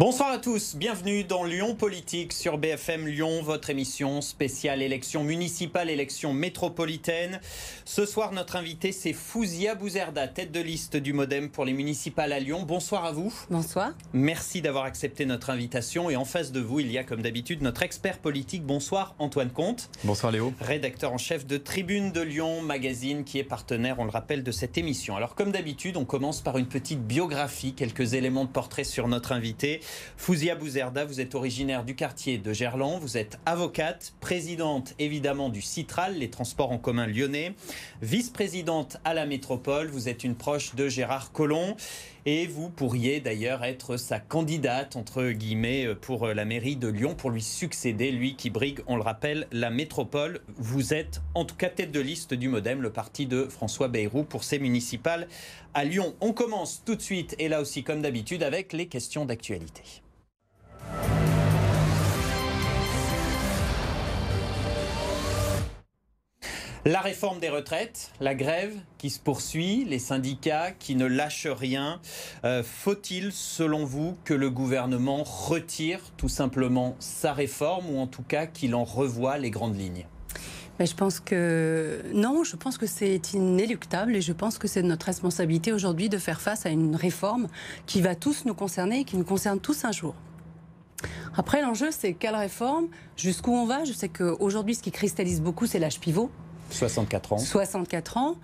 Bonsoir à tous, bienvenue dans Lyon Politique sur BFM Lyon, votre émission spéciale élection municipale, élection métropolitaine. Ce soir, notre invité, c'est Fouzia Bouzerda, tête de liste du Modem pour les municipales à Lyon. Bonsoir à vous. Bonsoir. Merci d'avoir accepté notre invitation. Et en face de vous, il y a comme d'habitude notre expert politique. Bonsoir Antoine Comte. Bonsoir Léo. Rédacteur en chef de Tribune de Lyon, magazine qui est partenaire, on le rappelle, de cette émission. Alors comme d'habitude, on commence par une petite biographie, quelques éléments de portrait sur notre invité. Fouzia Bouzerda, vous êtes originaire du quartier de Gerland, vous êtes avocate, présidente évidemment du Citral, les transports en commun lyonnais, vice-présidente à la métropole, vous êtes une proche de Gérard Collomb et vous pourriez d'ailleurs être sa candidate entre guillemets pour la mairie de Lyon pour lui succéder, lui qui brigue, on le rappelle, la métropole. Vous êtes en tout cas tête de liste du Modem, le parti de François Bayrou pour ces municipales à Lyon. On commence tout de suite et là aussi comme d'habitude avec les questions d'actualité. La réforme des retraites, la grève qui se poursuit, les syndicats qui ne lâchent rien. Faut-il, selon vous, que le gouvernement retire tout simplement sa réforme ou en tout cas qu'il en revoie les grandes lignes ? Mais je pense que non, je pense que c'est inéluctable et je pense que c'est notre responsabilité aujourd'hui de faire face à une réforme qui va tous nous concerner et qui nous concerne tous un jour. Après, l'enjeu, c'est quelle réforme, jusqu'où on va. Je sais qu'aujourd'hui, ce qui cristallise beaucoup, c'est l'âge pivot. 64 ans. 64 ans.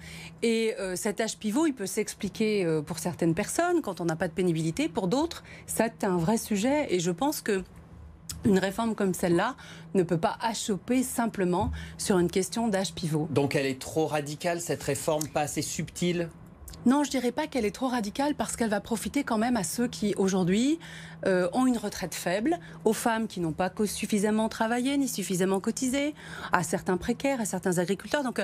Et cet âge pivot, il peut s'expliquer pour certaines personnes quand on n'a pas de pénibilité. Pour d'autres, c'est un vrai sujet. Et je pense que une réforme comme celle-là ne peut pas achoper simplement sur une question d'âge pivot. Donc elle est trop radicale, cette réforme, pas assez subtile ? Non, je ne dirais pas qu'elle est trop radicale parce qu'elle va profiter quand même à ceux qui, aujourd'hui, ont une retraite faible, aux femmes qui n'ont pas suffisamment travaillé ni suffisamment cotisé, à certains précaires, à certains agriculteurs. Donc,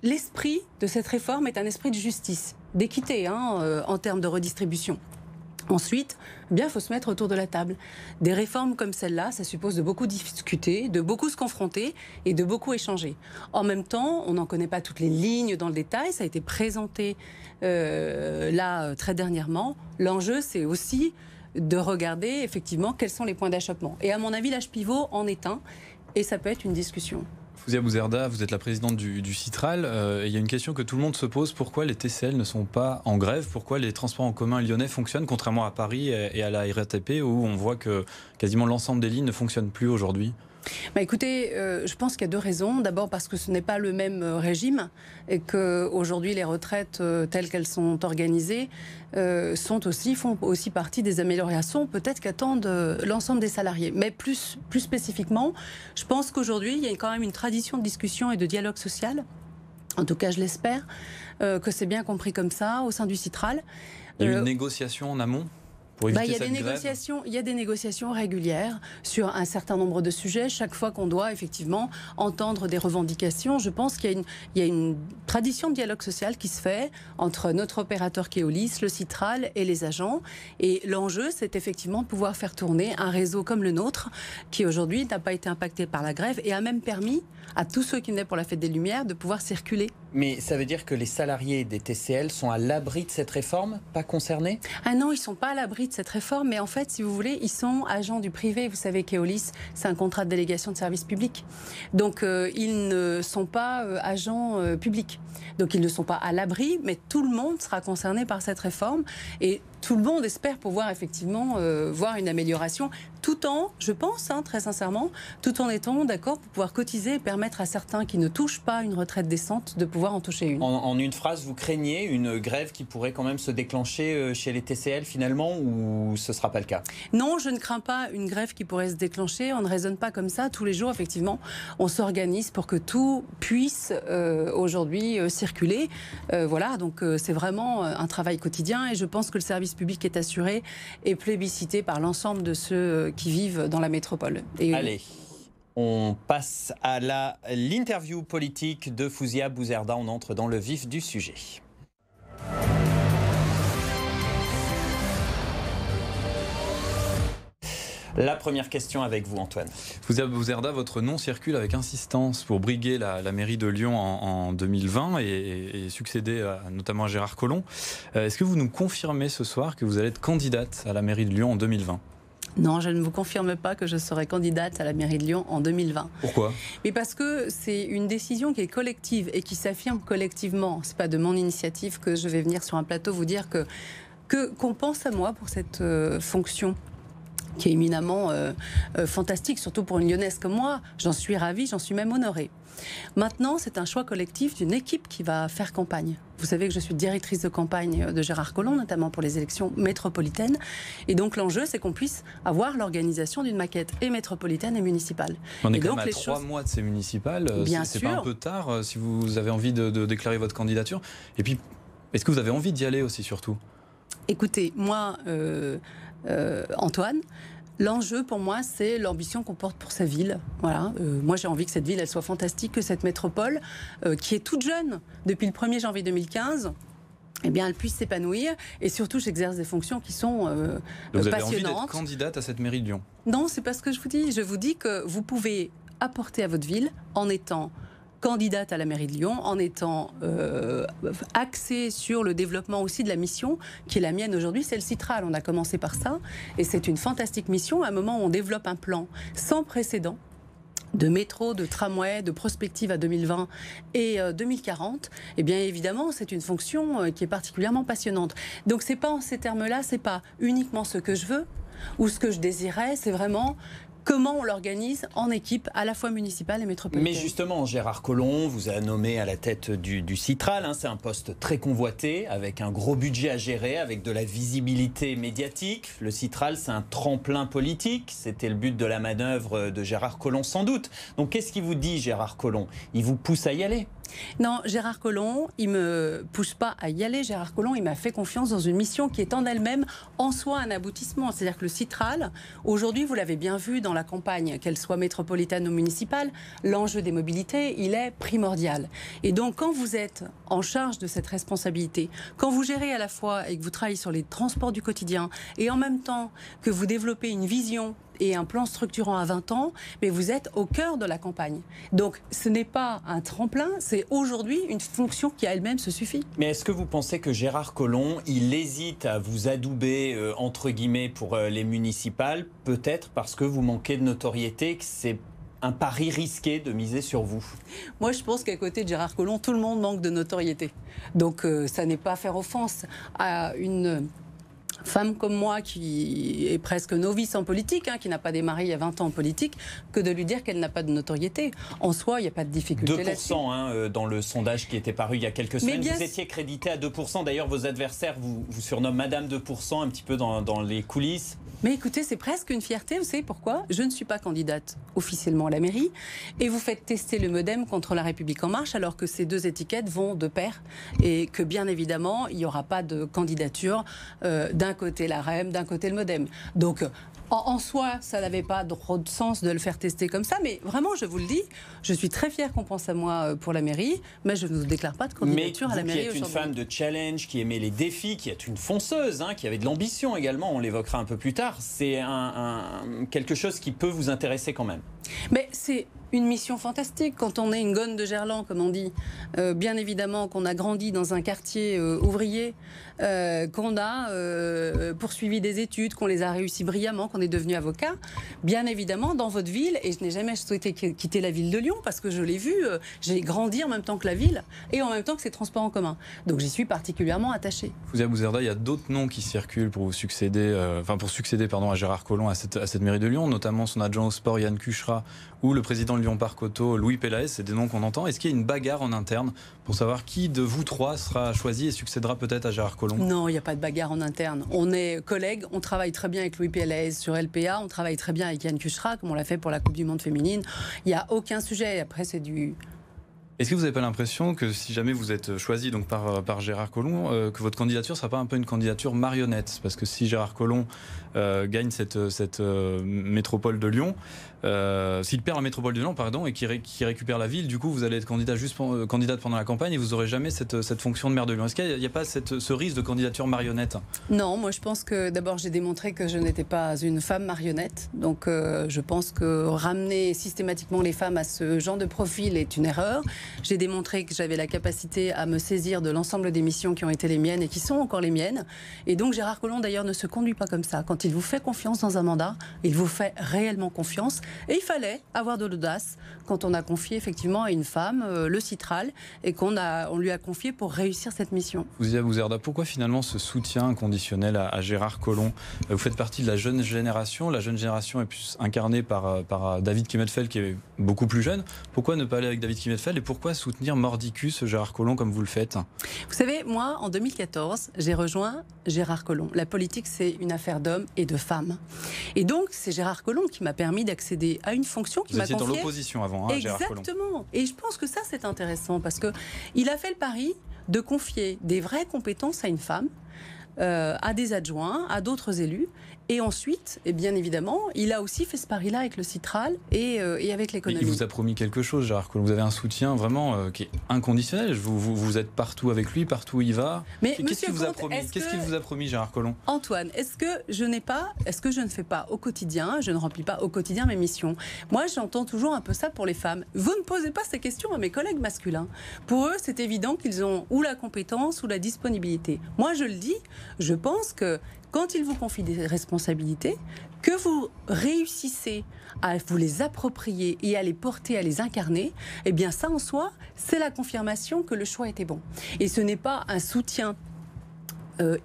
l'esprit de cette réforme est un esprit de justice, d'équité en termes de redistribution. Ensuite, il faut se mettre autour de la table. Des réformes comme celle-là, ça suppose de beaucoup discuter, de beaucoup se confronter et de beaucoup échanger. En même temps, on n'en connaît pas toutes les lignes dans le détail. Ça a été présenté très dernièrement. L'enjeu, c'est aussi de regarder effectivement quels sont les points d'achoppement. Et à mon avis, l'âge pivot en est un. Et ça peut être une discussion. Fouzia Bouzerda, vous êtes la présidente du Citral. Il y a une question que tout le monde se pose. Pourquoi les TCL ne sont pas en grève ? Pourquoi les transports en commun lyonnais fonctionnent, contrairement à Paris et à la RATP, où on voit que quasiment l'ensemble des lignes ne fonctionnent plus aujourd'hui ? Écoutez, je pense qu'il y a deux raisons. D'abord parce que ce n'est pas le même régime et qu'aujourd'hui les retraites telles qu'elles sont organisées font aussi partie des améliorations peut-être qu'attendent l'ensemble des salariés. Mais plus spécifiquement, je pense qu'aujourd'hui il y a quand même une tradition de discussion et de dialogue social. En tout cas, je l'espère, que c'est bien compris comme ça au sein du Citral. Il y a eu une négociation en amont ? Il y a des négociations régulières sur un certain nombre de sujets. Chaque fois qu'on doit effectivement entendre des revendications, je pense qu'il y a une tradition de dialogue social qui se fait entre notre opérateur Keolis, le Citral et les agents. Et l'enjeu, c'est effectivement de pouvoir faire tourner un réseau comme le nôtre, qui aujourd'hui n'a pas été impacté par la grève et a même permis à tous ceux qui venaient pour la Fête des Lumières de pouvoir circuler. Mais ça veut dire que les salariés des TCL sont à l'abri de cette réforme, pas concernés ? Ah non, ils ne sont pas à l'abri de cette réforme, mais en fait, si vous voulez, ils sont agents du privé. Vous savez, Keolis, c'est un contrat de délégation de service public. Donc, ils ne sont pas agents publics. Donc, ils ne sont pas à l'abri, mais tout le monde sera concerné par cette réforme. Et tout le monde espère pouvoir effectivement voir une amélioration, tout en, je pense, très sincèrement, tout en étant d'accord pour pouvoir cotiser et permettre à certains qui ne touchent pas une retraite décente de pouvoir en toucher une. En une phrase, vous craignez une grève qui pourrait quand même se déclencher chez les TCL finalement, ou ce ne sera pas le cas ? Non, je ne crains pas une grève qui pourrait se déclencher. On ne raisonne pas comme ça. Tous les jours, effectivement, on s'organise pour que tout puisse aujourd'hui circuler. Voilà, donc c'est vraiment un travail quotidien et je pense que le service public est assuré et plébiscité par l'ensemble de ceux qui vivent dans la métropole. Allez, on passe à l'interview politique de Fouzia Bouzerda. On entre dans le vif du sujet. La première question avec vous, Antoine. Fouzia Bouzerda, votre nom circule avec insistance pour briguer la mairie de Lyon en 2020 et succéder notamment à Gérard Collomb. Est-ce que vous nous confirmez ce soir que vous allez être candidate à la mairie de Lyon en 2020 ? Non, je ne vous confirme pas que je serai candidate à la mairie de Lyon en 2020. Pourquoi ? Mais parce que c'est une décision qui est collective et qui s'affirme collectivement. C'est pas de mon initiative que je vais venir sur un plateau vous dire qu'on pense à moi pour cette fonction qui est éminemment fantastique, surtout pour une Lyonnaise comme moi. J'en suis ravie, j'en suis même honorée. Maintenant, c'est un choix collectif d'une équipe qui va faire campagne. Vous savez que je suis directrice de campagne de Gérard Collomb, notamment pour les élections métropolitaines. Et donc l'enjeu, c'est qu'on puisse avoir l'organisation d'une maquette et métropolitaine et municipale. On est et quand donc, même à 3 mois de ces municipales. C'est pas un peu tard si vous avez envie de déclarer votre candidature? Et puis, est-ce que vous avez envie d'y aller aussi, surtout? Écoutez, moi, Antoine, l'enjeu pour moi, c'est l'ambition qu'on porte pour sa ville. Voilà. Moi, j'ai envie que cette ville, elle soit fantastique, que cette métropole, qui est toute jeune, depuis le 1er janvier 2015, eh bien, elle puisse s'épanouir. Et surtout, j'exerce des fonctions qui sont vous avez passionnantes. Envie d'être candidate à cette mairie de Lyon? Non, c'est pas ce que je vous dis. Je vous dis que vous pouvez apporter à votre ville en étant candidate à la mairie de Lyon, en étant axée sur le développement aussi de la mission qui est la mienne aujourd'hui, c'est le Citral. On a commencé par ça et c'est une fantastique mission à un moment où on développe un plan sans précédent de métro, de tramway, de prospective à 2020 et 2040, eh bien évidemment, c'est une fonction qui est particulièrement passionnante. Donc c'est pas en ces termes-là, c'est pas uniquement ce que je veux ou ce que je désirais, c'est vraiment comment on l'organise en équipe, à la fois municipale et métropolitaine. Mais justement, Gérard Collomb vous a nommé à la tête du Citral. C'est un poste très convoité, avec un gros budget à gérer, avec de la visibilité médiatique. Le Citral, c'est un tremplin politique. C'était le but de la manœuvre de Gérard Collomb, sans doute. Donc, qu'est-ce qu'il vous dit, Gérard Collomb? Il vous pousse à y aller? Non, Gérard Collomb, il ne me pousse pas à y aller. Gérard Collomb, il m'a fait confiance dans une mission qui est en elle-même, en soi, un aboutissement. C'est-à-dire que le Citral, aujourd'hui, vous l'avez bien vu dans la campagne, qu'elle soit métropolitaine ou municipale, l'enjeu des mobilités, il est primordial. Et donc, quand vous êtes en charge de cette responsabilité, quand vous gérez à la fois et que vous travaillez sur les transports du quotidien, et en même temps que vous développez une vision et un plan structurant à 20 ans, mais vous êtes au cœur de la campagne. Donc ce n'est pas un tremplin, c'est aujourd'hui une fonction qui à elle-même se suffit. Mais est-ce que vous pensez que Gérard Collomb, il hésite à vous adouber, entre guillemets, pour les municipales, peut-être parce que vous manquez de notoriété, que c'est un pari risqué de miser sur vous? Moi, je pense qu'à côté de Gérard Collomb, tout le monde manque de notoriété. Donc ça n'est pas faire offense à une femme comme moi qui est presque novice en politique, qui n'a pas démarré il y a 20 ans en politique, que de lui dire qu'elle n'a pas de notoriété. En soi, il n'y a pas de difficulté 2% là-dessus. Dans le sondage qui était paru il y a quelques semaines. Vous étiez crédité à 2%. D'ailleurs, vos adversaires vous surnomment Madame 2% un petit peu dans les coulisses. Mais écoutez, c'est presque une fierté. Vous savez pourquoi? Je ne suis pas candidate officiellement à la mairie. Et vous faites tester le MoDem contre La République En Marche, alors que ces deux étiquettes vont de pair. Et que bien évidemment, il n'y aura pas de candidature d'un côté la REM, d'un côté le MoDem. Donc, en soi, ça n'avait pas trop de sens de le faire tester comme ça. Mais vraiment, je vous le dis, je suis très fière qu'on pense à moi pour la mairie. Mais je ne vous déclare pas de candidature à la mairie aujourd'hui. Mais vous qui êtes une femme de challenge, qui aimait les défis, qui est une fonceuse, qui avait de l'ambition également, on l'évoquera un peu plus tard, c'est quelque chose qui peut vous intéresser quand même. Mais c'est une mission fantastique quand on est une gonne de Gerland, comme on dit. Bien évidemment qu'on a grandi dans un quartier ouvrier, qu'on a poursuivi des études, qu'on les a réussi brillamment, qu'on est devenu avocat. Bien évidemment, dans votre ville, et je n'ai jamais souhaité quitter la ville de Lyon parce que je l'ai vu, j'ai grandi en même temps que la ville et en même temps que ses transports en commun. Donc j'y suis particulièrement attachée. Fouzia Bouzerda, il y a d'autres noms qui circulent pour vous succéder, à Gérard Collomb à cette mairie de Lyon, notamment son adjoint au sport Yann Cuchera ou le président de Lyon Parc Auto Louis Pélaez. C'est des noms qu'on entend. Est-ce qu'il y a une bagarre en interne pour savoir qui de vous trois sera choisi et succédera peut-être à Gérard Collomb? Non, il n'y a pas de bagarre en interne. On est collègues, on travaille très bien avec Louis Pélaez sur LPA, on travaille très bien avec Yann Cuchera, comme on l'a fait pour la Coupe du Monde féminine. Il n'y a aucun sujet. Après, c'est du... Est-ce que vous n'avez pas l'impression que si jamais vous êtes choisi donc par Gérard Collomb, que votre candidature ne sera pas un peu une candidature marionnette? Parce que si Gérard Collomb gagne cette métropole de Lyon, s'il perd la métropole de Lyon, pardon, et qu'il récupère la ville, du coup vous allez être candidate pendant la campagne et vous n'aurez jamais cette fonction de maire de Lyon. Est-ce qu'il n'y a pas ce risque de candidature marionnette? Non, moi je pense que d'abord j'ai démontré que je n'étais pas une femme marionnette. Donc je pense que ramener systématiquement les femmes à ce genre de profil est une erreur. J'ai démontré que j'avais la capacité à me saisir de l'ensemble des missions qui ont été les miennes et qui sont encore les miennes. Et donc Gérard Collomb d'ailleurs ne se conduit pas comme ça. Quand il vous fait confiance dans un mandat, il vous fait réellement confiance. Et il fallait avoir de l'audace quand on a confié effectivement à une femme le Citral et on lui a confié pour réussir cette mission. Fawzia Bouzerda, pourquoi finalement ce soutien inconditionnel à Gérard Collomb? Vous faites partie de la jeune génération. La jeune génération est plus incarnée par David Kemmelfeld qui est beaucoup plus jeune. Pourquoi ne pas aller avec David Kemmelfeld et pourquoi soutenir mordicus Gérard Collomb comme vous le faites? Vous savez, moi, en 2014, j'ai rejoint Gérard Collomb. La politique, c'est une affaire d'hommes et de femmes. Et donc, c'est Gérard Collomb qui m'a permis d'accéder à une fonction qui m'a confiée. Vous étiez dans l'opposition avant, hein, Gérard Collomb. Exactement. Et je pense que ça, c'est intéressant parce qu'il a fait le pari de confier des vraies compétences à une femme, à des adjoints, à d'autres élus. Et ensuite, et bien évidemment, il a aussi fait ce pari-là avec le Citral et avec l'économie. Il vous a promis quelque chose, Gérard Collomb. Vous avez un soutien vraiment qui est inconditionnel. Vous êtes partout avec lui, partout où il va. Mais qu'est-ce qu'il vous a promis? Qu'est-ce qu'il vous a promis, Gérard Collomb? Antoine, est-ce que je ne fais pas au quotidien, je ne remplis pas au quotidien mes missions? Moi, j'entends toujours un peu ça pour les femmes. Vous ne posez pas ces questions à mes collègues masculins. Pour eux, c'est évident qu'ils ont ou la compétence ou la disponibilité. Moi, je le dis, je pense que quand ils vous confient des responsabilités, que vous réussissez à vous les approprier et à les porter, à les incarner, eh bien ça en soi, c'est la confirmation que le choix était bon. Et ce n'est pas un soutien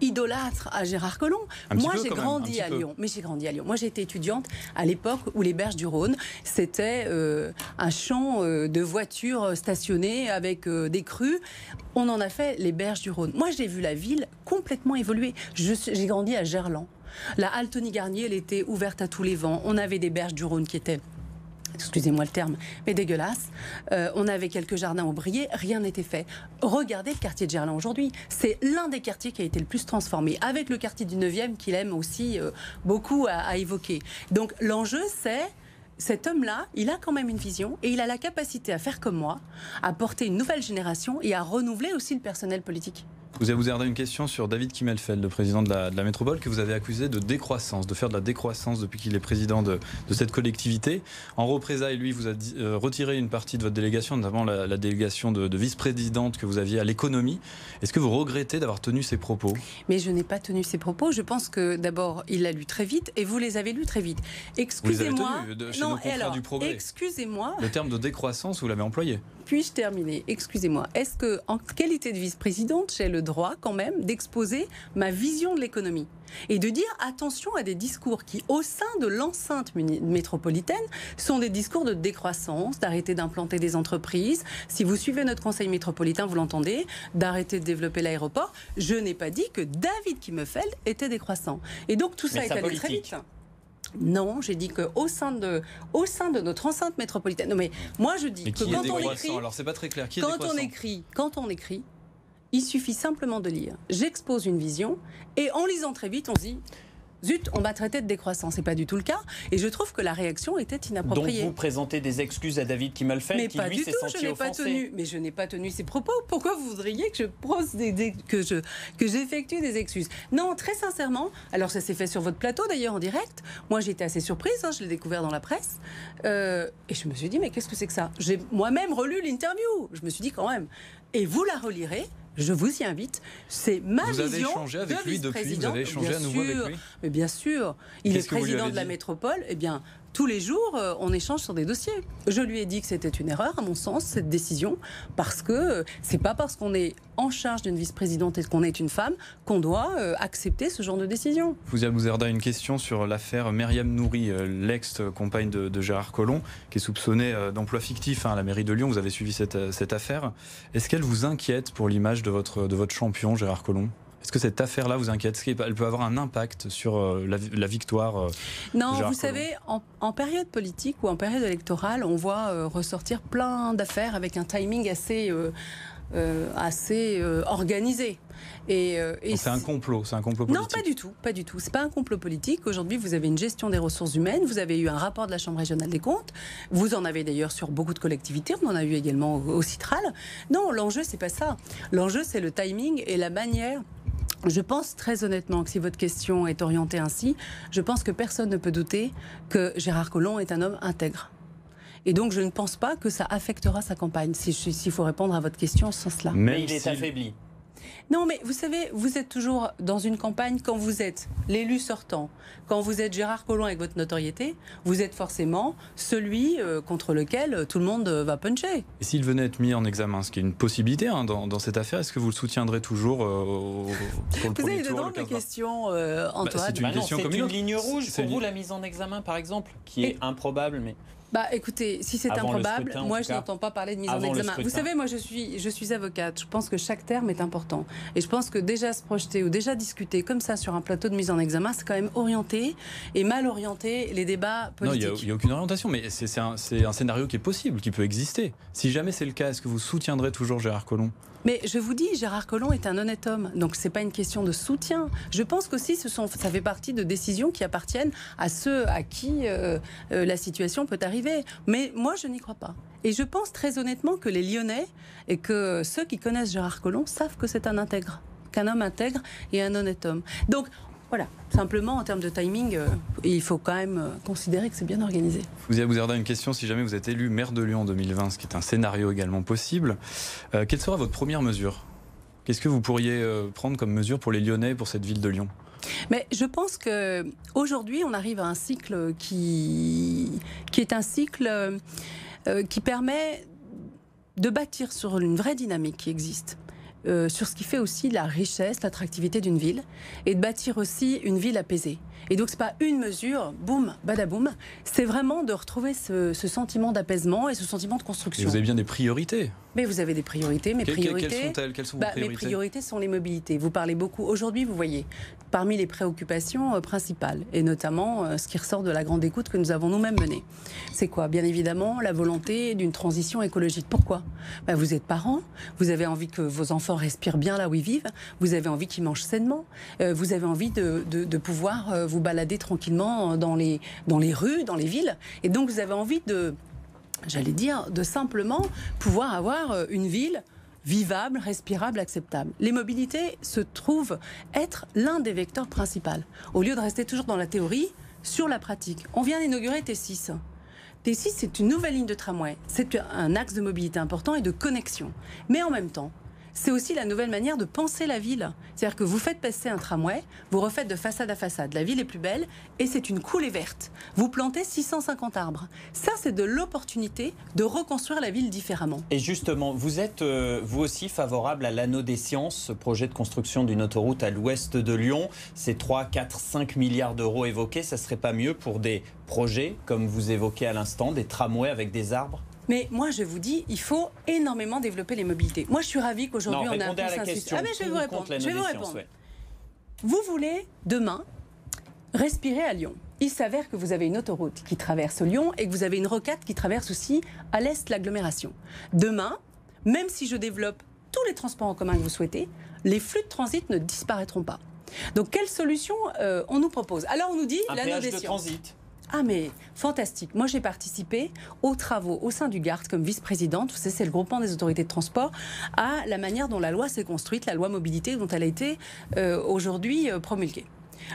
idolâtre à Gérard Collomb. Moi, j'ai grandi à Lyon. Mais j'ai grandi à Lyon. Moi, j'ai été étudiante à l'époque où les berges du Rhône, c'était un champ de voitures stationnées avec des crues. On en a fait les berges du Rhône. Moi, j'ai vu la ville complètement évoluer. J'ai grandi à Gerland. La halle Tony-Garnier, elle était ouverte à tous les vents. On avait des berges du Rhône qui étaient, excusez-moi le terme, mais dégueulasse. On avait quelques jardins ombriers, rien n'était fait. Regardez le quartier de Gerland aujourd'hui. C'est l'un des quartiers qui a été le plus transformé, avec le quartier du 9e qu'il aime aussi beaucoup à évoquer. Donc l'enjeu, c'est cet homme-là, il a quand même une vision et il a la capacité à faire comme moi, à porter une nouvelle génération et à renouveler aussi le personnel politique. Vous avez une question sur David Kemmelfeld, le président de la métropole, que vous avez accusé de décroissance, de faire de la décroissance depuis qu'il est président de cette collectivité. En représailles, lui, vous a retiré une partie de votre délégation, notamment la délégation de vice-présidente que vous aviez à l'économie. Est-ce que vous regrettez d'avoir tenu ces propos? Mais je n'ai pas tenu ces propos. Je pense que d'abord, il l'a lu très vite et vous les avez lus très vite. Excusez-moi. Vous les avez tenus chez nos confrères du Progrès. Excusez-moi. Le terme de décroissance, vous l'avez employé. Puis-je terminer? Excusez-moi. Est-ce que, en qualité de vice-présidente, j'ai le droit quand même d'exposer ma vision de l'économie et de dire attention à des discours qui, au sein de l'enceinte métropolitaine, sont des discours de décroissance, d'arrêter d'implanter des entreprises. Si vous suivez notre conseil métropolitain, vous l'entendez, d'arrêter de développer l'aéroport. Je n'ai pas dit que David Kemmelfeld était décroissant. Et donc tout ça est allé très vite. Non, j'ai dit qu'au sein de notre enceinte métropolitaine. Non, mais moi je dis que quand on écrit, alors c'est pas très clair. Qui est quand on écrit, il suffit simplement de lire. J'expose une vision et en lisant très vite, on se dit zut, on m'a traité de décroissant. C'est pas du tout le cas. Et je trouve que la réaction était inappropriée. Donc vous présentez des excuses à David Kemmelfeld qui lui s'est senti offensé. Mais je n'ai pas tenu ces propos. Pourquoi vous voudriez que je pose que j'effectue des excuses? Non, très sincèrement. Alors ça s'est fait sur votre plateau d'ailleurs en direct. Moi j'étais assez surprise. Je l'ai découvert dans la presse et je me suis dit mais qu'est-ce que c'est que ça? J'ai moi-même relu l'interview. Je me suis dit quand même. Et vous la relirez. Je vous y invite. C'est ma vision. Vous avez échangé avec lui depuis? Vous avez échangé à nouveau avec lui? Mais bien sûr. Il est président de la métropole. Eh bien, tous les jours, on échange sur des dossiers. Je lui ai dit que c'était une erreur, à mon sens, cette décision, parce que c'est pas parce qu'on est en charge d'une vice-présidente et qu'on est une femme qu'on doit accepter ce genre de décision. Fawzia Bouzerda, une question sur l'affaire Myriam Nouri, l'ex-compagne de Gérard Collomb, qui est soupçonnée d'emploi fictif à la mairie de Lyon. Vous avez suivi cette affaire. Est-ce qu'elle vous inquiète pour l'image de votre champion, Gérard Collomb? Est-ce que cette affaire-là vous inquiète? Est-ce qu'elle peut avoir un impact sur la victoire Non, Gérard vous savez, en période politique ou en période électorale, on voit ressortir plein d'affaires avec un timing assez organisé. Et c'est un complot, politique? Non, pas du tout. C'est pas un complot politique. Aujourd'hui, vous avez une gestion des ressources humaines, vous avez eu un rapport de la Chambre régionale des comptes, vous en avez d'ailleurs sur beaucoup de collectivités, on en a eu également au Citral. Non, l'enjeu, c'est pas ça. L'enjeu, c'est le timing et la manière. Je pense très honnêtement que si votre question est orientée ainsi, je pense que personne ne peut douter que Gérard Collomb est un homme intègre. Et donc, je ne pense pas que ça affectera sa campagne, s'il faut répondre à votre question en ce sens-là. Mais il est affaibli. Non, mais vous savez, vous êtes toujours dans une campagne quand vous êtes l'élu sortant, quand vous êtes Gérard Collomb avec votre notoriété, vous êtes forcément celui contre lequel tout le monde va puncher. Et s'il venait être mis en examen, ce qui est une possibilité dans cette affaire, est-ce que vous le soutiendrez toujours pour le premier tour? Vous avez des questions, Antoine. C'est une ligne rouge pour vous, la mise en examen, par exemple, qui est improbable, mais... Écoutez, si c'est improbable, moi je n'entends pas parler de mise en examen. Vous savez, moi je suis avocate, je pense que chaque terme est important. Et je pense que déjà se projeter ou déjà discuter comme ça sur un plateau de mise en examen, c'est quand même orienter et mal orienter les débats politiques. Non, il n'y a aucune orientation, mais c'est un scénario qui est possible, qui peut exister. Si jamais c'est le cas, est-ce que vous soutiendrez toujours Gérard Collomb? Mais je vous dis, Gérard Collomb est un honnête homme, donc c'est pas une question de soutien. Je pense qu'aussi ça fait partie de décisions qui appartiennent à ceux à qui la situation peut arriver. Mais moi, je n'y crois pas. Et je pense très honnêtement que les Lyonnais et que ceux qui connaissent Gérard Collomb savent que c'est un intègre, qu'un homme intègre et un honnête homme. Donc voilà, simplement en termes de timing, il faut quand même considérer que c'est bien organisé. Fouzia Bouzerda, une question, si jamais vous êtes élu maire de Lyon en 2020, ce qui est un scénario également possible, quelle sera votre première mesure? Qu'est-ce que vous pourriez prendre comme mesure pour les Lyonnais, pour cette ville de Lyon? Mais je pense qu'aujourd'hui, on arrive à un cycle qui est un cycle qui permet de bâtir sur une vraie dynamique qui existe. Sur ce qui fait aussi la richesse, l'attractivité d'une ville, et de bâtir aussi une ville apaisée. Et donc, ce n'est pas une mesure, boum, badaboum, c'est vraiment de retrouver ce sentiment d'apaisement et ce sentiment de construction. Et vous avez bien des priorités. Mais vous avez des priorités. Quelles sont-elles? Quelles sont vos priorités? Mes priorités sont les mobilités. Vous parlez beaucoup. Aujourd'hui, vous voyez, parmi les préoccupations principales, et notamment ce qui ressort de la grande écoute que nous avons nous-mêmes menée, c'est quoi? Bien évidemment, la volonté d'une transition écologique. Pourquoi? Vous êtes parents, vous avez envie que vos enfants respirent bien là où ils vivent, vous avez envie qu'ils mangent sainement, vous avez envie de pouvoir vous balader tranquillement dans les rues, dans les villes, et donc vous avez envie de simplement pouvoir avoir une ville vivable, respirable, acceptable. Les mobilités se trouvent être l'un des vecteurs principaux. Au lieu de rester toujours dans la théorie, sur la pratique. On vient d'inaugurer T6. T6, c'est une nouvelle ligne de tramway. C'est un axe de mobilité important et de connexion. Mais en même temps, c'est aussi la nouvelle manière de penser la ville. C'est-à-dire que vous faites passer un tramway, vous refaites de façade à façade. La ville est plus belle et c'est une coulée verte. Vous plantez 650 arbres. Ça, c'est de l'opportunité de reconstruire la ville différemment. Et justement, vous êtes vous aussi favorable à l'anneau des sciences, ce projet de construction d'une autoroute à l'ouest de Lyon. Ces 3, 4, 5 milliards d'euros évoqués, ça ne serait pas mieux pour des projets, comme vous évoquez à l'instant, des tramways avec des arbres? Mais moi, je vous dis, il faut énormément développer les mobilités. Moi, je suis ravie qu'aujourd'hui, on a un peu question. Ah, mais je vais vous répondre. Vous voulez, demain, respirer à Lyon. Il s'avère que vous avez une autoroute qui traverse Lyon et que vous avez une rocade qui traverse aussi à l'est l'agglomération. Demain, même si je développe tous les transports en commun que vous souhaitez, les flux de transit ne disparaîtront pas. Donc, quelle solution on nous propose? Alors, on nous dit l'anneau des sciences. Transit. Ah mais fantastique. Moi j'ai participé aux travaux au sein du GART comme vice-présidente, vous savez c'est le groupement des autorités de transport, à la manière dont la loi s'est construite, la loi mobilité dont elle a été aujourd'hui promulguée.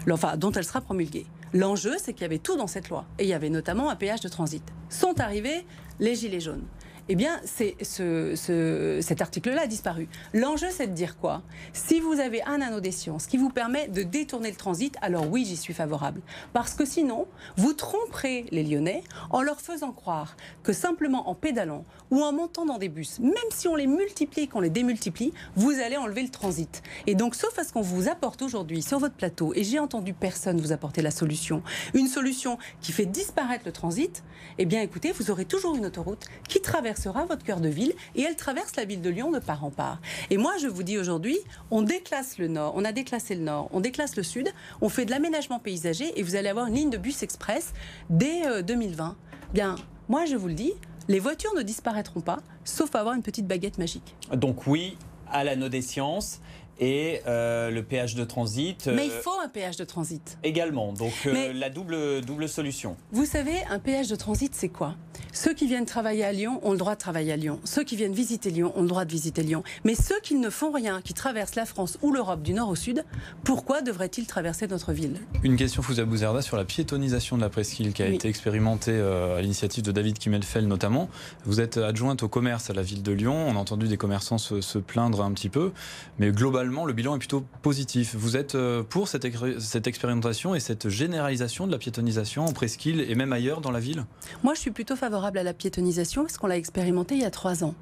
Enfin, dont elle sera promulguée. L'enjeu c'est qu'il y avait tout dans cette loi et il y avait notamment un péage de transit. Sont arrivés les gilets jaunes. Eh bien, cet article-là a disparu. L'enjeu, c'est de dire quoi? Si vous avez un anneau des sciences qui vous permet de détourner le transit, alors oui, j'y suis favorable. Parce que sinon, vous tromperez les Lyonnais en leur faisant croire que simplement en pédalant ou en montant dans des bus, même si on les multiplie, qu'on les démultiplie, vous allez enlever le transit. Et donc, sauf à ce qu'on vous apporte aujourd'hui sur votre plateau, et j'ai entendu personne vous apporter la solution, une solution qui fait disparaître le transit, eh bien, écoutez, vous aurez toujours une autoroute qui traversera votre cœur de ville et elle traverse la ville de Lyon de part en part. Et moi, je vous dis aujourd'hui, on déclasse le nord, on a déclassé le nord, on déclasse le sud, on fait de l'aménagement paysager et vous allez avoir une ligne de bus express dès 2020. Bien, moi, je vous le dis, les voitures ne disparaîtront pas, sauf à avoir une petite baguette magique. Donc oui, à l'anneau des sciences, et le péage de transit. Mais il faut un péage de transit. Également, donc la double solution. Vous savez, un péage de transit, c'est quoi? Ceux qui viennent travailler à Lyon ont le droit de travailler à Lyon. Ceux qui viennent visiter Lyon ont le droit de visiter Lyon. Mais ceux qui ne font rien, qui traversent la France ou l'Europe du nord au sud, pourquoi devraient-ils traverser notre ville? Une question, Fouzia Bouzerda, sur la piétonisation de la presqu'île qui a été expérimentée à l'initiative de David Kimmelfeld notamment. Vous êtes adjointe au commerce à la ville de Lyon. On a entendu des commerçants se plaindre un petit peu. Mais globalement, le bilan est plutôt positif. Vous êtes pour cette expérimentation et cette généralisation de la piétonisation en presqu'île et même ailleurs dans la ville? Moi, je suis plutôt favorable à la piétonisation parce qu'on l'a expérimenté il y a 3 ans.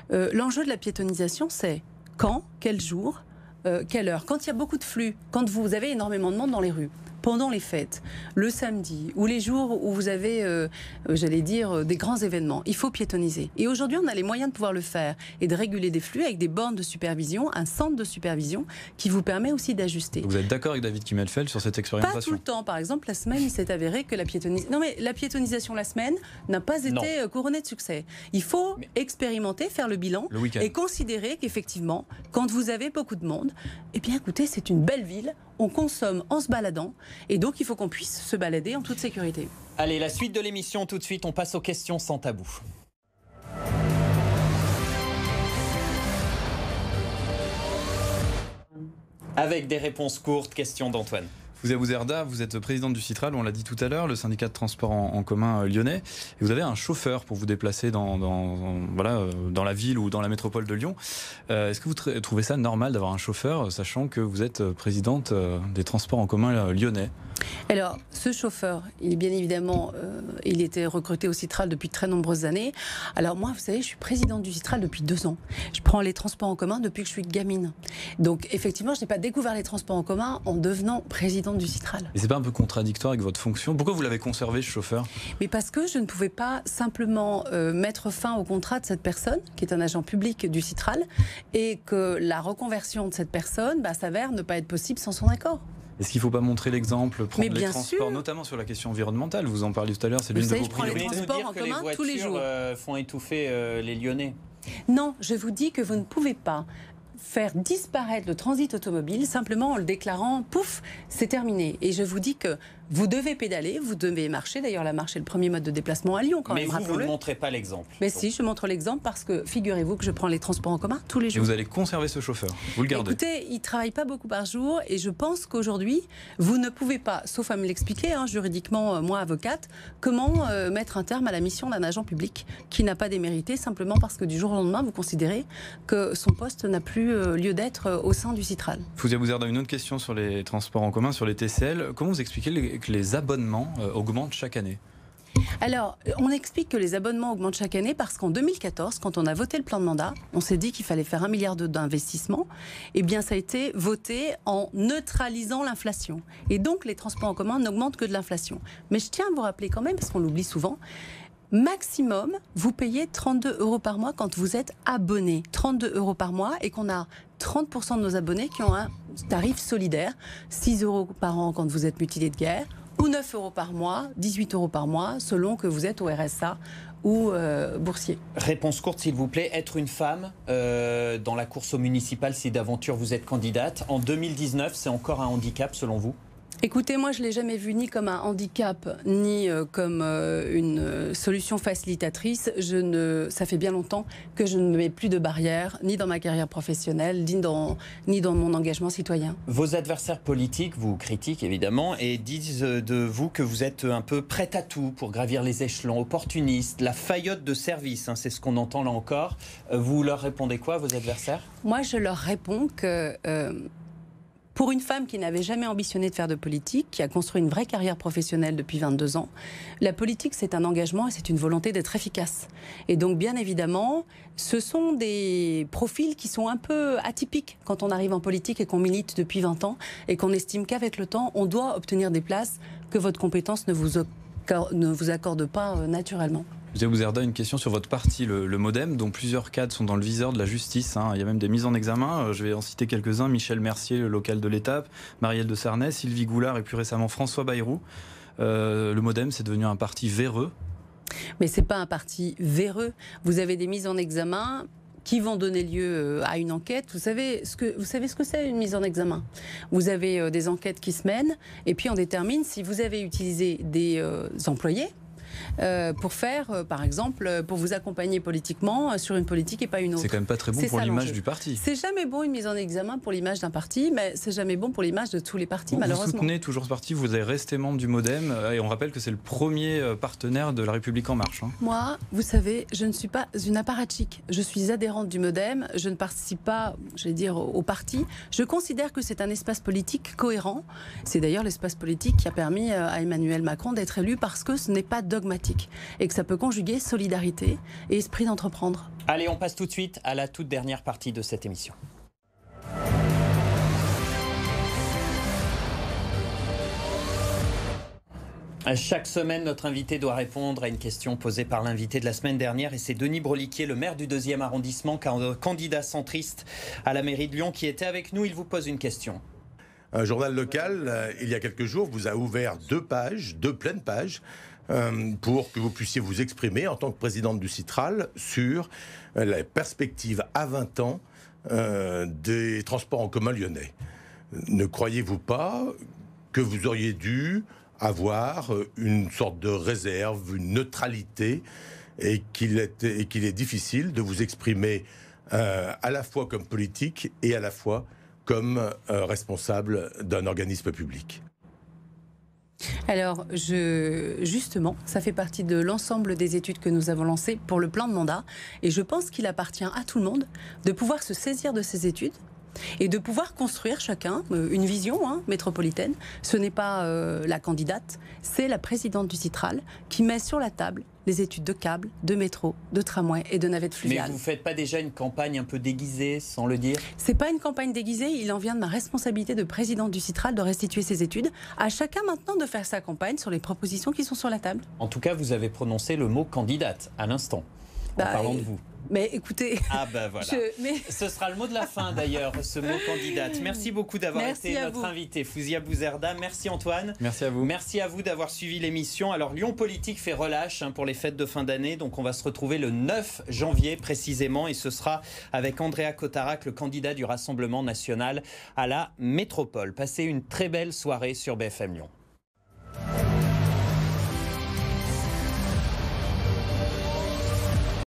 L'enjeu de la piétonisation, c'est quand, quel jour, quelle heure. Quand il y a beaucoup de flux, quand vous avez énormément de monde dans les rues, pendant les fêtes, le samedi ou les jours où vous avez, j'allais dire, des grands événements, il faut piétoniser. Et aujourd'hui, on a les moyens de pouvoir le faire et de réguler des flux avec des bornes de supervision, un centre de supervision qui vous permet aussi d'ajuster. Vous êtes d'accord avec David Kimmelfeld sur cette expérimentation? Pas tout le temps. Par exemple, la semaine, il s'est avéré que la piétonisation la semaine n'a pas été couronnée de succès. Il faut expérimenter, faire le bilan et considérer qu'effectivement, quand vous avez beaucoup de monde, eh bien écoutez, c'est une belle ville, on consomme en se baladant et donc il faut qu'on puisse se balader en toute sécurité. Allez, la suite de l'émission tout de suite, on passe aux questions sans tabou. Avec des réponses courtes, questions d'Antoine. Fouzia Bouzerda, vous êtes présidente du Citral, on l'a dit tout à l'heure, le syndicat de transport en commun lyonnais. Et vous avez un chauffeur pour vous déplacer dans la ville ou dans la métropole de Lyon. Est-ce que vous trouvez ça normal d'avoir un chauffeur, sachant que vous êtes présidente des transports en commun lyonnais? Alors, ce chauffeur, il est bien évidemment, il était recruté au Citral depuis de très nombreuses années. Alors moi, vous savez, je suis présidente du Citral depuis 2 ans. Je prends les transports en commun depuis que je suis gamine. Donc effectivement, je n'ai pas découvert les transports en commun en devenant présidente du Citral. Et c'est pas un peu contradictoire avec votre fonction? Pourquoi vous l'avez conservé, ce chauffeur? Mais parce que je ne pouvais pas simplement mettre fin au contrat de cette personne, qui est un agent public du Citral, et que la reconversion de cette personne s'avère ne pas être possible sans son accord. Est-ce qu'il ne faut pas montrer l'exemple, prendre les transports, sûr, notamment sur la question environnementale? Vous en parliez tout à l'heure, c'est l'une de vos priorités. Je prends les transports en commun tous les jours. Font étouffer les Lyonnais. Non, je vous dis que vous ne pouvez pas faire disparaître le transit automobile simplement en le déclarant, pouf, c'est terminé. Et je vous dis que vous devez pédaler, vous devez marcher. D'ailleurs, la marche est le premier mode de déplacement à Lyon, quand même. Mais vous ne montrez pas l'exemple. Mais si, je montre l'exemple parce que, figurez-vous que je prends les transports en commun tous les jours. Et vous allez conserver ce chauffeur? Vous le gardez? Écoutez, il ne travaille pas beaucoup par jour et je pense qu'aujourd'hui, vous ne pouvez pas, sauf à me l'expliquer, juridiquement, moi, avocate, comment mettre un terme à la mission d'un agent public qui n'a pas démérité simplement parce que du jour au lendemain, vous considérez que son poste n'a plus lieu d'être au sein du Citral. Fouzia Bouzerda, une autre question sur les transports en commun, sur les TCL. Comment vous expliquez que les abonnements augmentent chaque année? Alors, on explique que les abonnements augmentent chaque année parce qu'en 2014, quand on a voté le plan de mandat, on s'est dit qu'il fallait faire 1 milliard d'investissements. Eh bien, ça a été voté en neutralisant l'inflation. Et donc, les transports en commun n'augmentent que de l'inflation. Mais je tiens à vous rappeler quand même, parce qu'on l'oublie souvent, maximum, vous payez 32 € par mois quand vous êtes abonné. 32 € par mois et qu'on a 30% de nos abonnés qui ont un tarif solidaire. 6 € par an quand vous êtes mutilé de guerre ou 9 € par mois, 18 € par mois, selon que vous êtes au RSA ou boursier. Réponse courte, s'il vous plaît. Être une femme dans la course au municipal, si d'aventure vous êtes candidate, en 2019, c'est encore un handicap selon vous? Écoutez, moi je ne l'ai jamais vu ni comme un handicap, ni comme une solution facilitatrice. Ça fait bien longtemps que je ne mets plus de barrières, ni dans ma carrière professionnelle, ni dans mon engagement citoyen. Vos adversaires politiques vous critiquent évidemment et disent de vous que vous êtes un peu prête à tout pour gravir les échelons, opportuniste, la faillotte de service, c'est ce qu'on entend là encore. Vous leur répondez quoi, vos adversaires? Moi je leur réponds que... Pour une femme qui n'avait jamais ambitionné de faire de politique, qui a construit une vraie carrière professionnelle depuis 22 ans, la politique, c'est un engagement et c'est une volonté d'être efficace. Et donc, bien évidemment, ce sont des profils qui sont un peu atypiques quand on arrive en politique et qu'on milite depuis 20 ans et qu'on estime qu'avec le temps, on doit obtenir des places que votre compétence ne vous accorde pas naturellement. Fouzia Bouzerda, une question sur votre parti, le MoDem, dont plusieurs cadres sont dans le viseur de la justice. Il y a même des mises en examen. Je vais en citer quelques-uns. Michel Mercier, le local de l'Étape, Marielle de Sarnez, Sylvie Goulard et plus récemment François Bayrou. Le MoDem, c'est devenu un parti véreux. Mais ce n'est pas un parti véreux. Vous avez des mises en examen qui vont donner lieu à une enquête. Vous savez ce que c'est une mise en examen? Vous avez des enquêtes qui se mènent et puis on détermine si vous avez utilisé des employés pour faire, par exemple, pour vous accompagner politiquement sur une politique et pas une autre. C'est quand même pas très bon pour l'image du parti. C'est jamais bon une mise en examen pour l'image d'un parti, mais c'est jamais bon pour l'image de tous les partis, malheureusement. Vous soutenez toujours ce parti, vous avez resté membre du MoDem, et on rappelle que c'est le premier partenaire de La République En Marche. Moi, vous savez, je ne suis pas une apparatchik. Je suis adhérente du MoDem, je ne participe pas, je vais dire, au parti. Je considère que c'est un espace politique cohérent. C'est d'ailleurs l'espace politique qui a permis à Emmanuel Macron d'être élu parce que ce n'est pas dogmatique et que ça peut conjuguer solidarité et esprit d'entreprendre. Allez, on passe tout de suite à la toute dernière partie de cette émission. Chaque semaine, notre invité doit répondre à une question posée par l'invité de la semaine dernière. Et c'est Denis Broliquier, le maire du 2e arrondissement, candidat centriste à la mairie de Lyon, qui était avec nous. Il vous pose une question. Un journal local, il y a quelques jours, vous a ouvert deux pleines pages, pour que vous puissiez vous exprimer en tant que présidente du Citral sur la perspective à 20 ans des transports en commun lyonnais. Ne croyez-vous pas que vous auriez dû avoir une sorte de réserve, une neutralité, et qu'il est difficile de vous exprimer à la fois comme politique et à la fois comme responsable d'un organisme public? Alors, justement, ça fait partie de l'ensemble des études que nous avons lancées pour le plan de mandat. Et je pense qu'il appartient à tout le monde de pouvoir se saisir de ces études et de pouvoir construire chacun une vision métropolitaine. Ce n'est pas la candidate, c'est la présidente du Citral qui met sur la table les études de câbles, de métro, de tramway et de navettes fluviales. Mais vous ne faites pas déjà une campagne un peu déguisée, sans le dire? C'est pas une campagne déguisée, il en vient de ma responsabilité de présidente du Citral de restituer ces études. À chacun maintenant de faire sa campagne sur les propositions qui sont sur la table. En tout cas, vous avez prononcé le mot candidate à l'instant, en parlant de vous. Mais écoutez... Ah ben voilà. Ce sera le mot de la fin d'ailleurs, ce mot candidate. Merci beaucoup d'avoir été notre invité. Fouzia Bouzerda, merci Antoine. Merci à vous. Merci à vous d'avoir suivi l'émission. Alors Lyon Politique fait relâche pour les fêtes de fin d'année. Donc on va se retrouver le 9 janvier précisément. Et ce sera avec Andrea Cotarac, le candidat du Rassemblement national à la métropole. Passez une très belle soirée sur BFM Lyon.